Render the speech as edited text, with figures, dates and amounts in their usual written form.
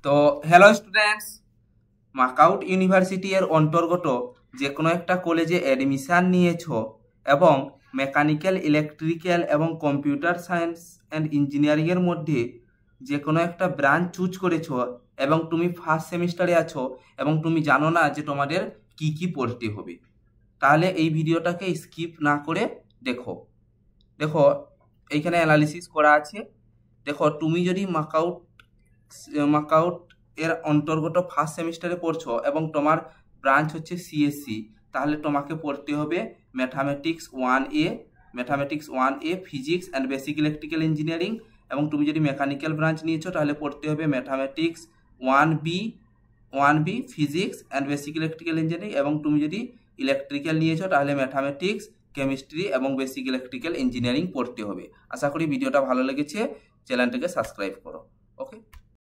তো hello students, MAKAUT university এর অন্তর্গত যে কোনো একটা কলেজে অ্যাডমিশন নিয়েছো এবং মেকানিক্যাল, ইলেকট্রিক্যাল এবং কম্পিউটার সায়েন্স অ্যান্ড ইঞ্জিনিয়ারিং এর মধ্যে যে কোনো একটা ব্রাঞ্চ চুজ করেছো এবং তুমি ফার্স্ট সেমিস্টারে আছো এবং তুমি জানো না যে তোমাদের কি কি পড়তে হবে, তাহলে এই ভিডিওটাকে স্কিপ না করে দেখো। এইখানে অ্যানালিসিস করা আছে। দেখো, তুমি যদি মাকাউট এর অন্তর্গত ফার্স্ট সেমিস্টারে পড়ছো এবং তোমার ব্রাঞ্চ হচ্ছে সিএসসি, তাহলে তোমাকে পড়তে হবে mathematics 1A, physics and basic electrical engineering. এবং তুমি যদি মেকানিক্যাল ব্রাঞ্চ নিয়েছো তাহলে পড়তে হবে mathematics 1B physics and basic electrical engineering. এবং তুমি যদি ইলেকট্রিক্যাল নিয়েছো তাহলে ম্যাথামেটিক্স, কেমিস্ট্রি এবং বেসিক ইলেকট্রিক্যাল ইঞ্জিনিয়ারিং পড়তে হবে। আশা করি ভিডিওটা ভালো লেগেছে, চ্যানেলটাকে সাবস্ক্রাইব করো। ওকে।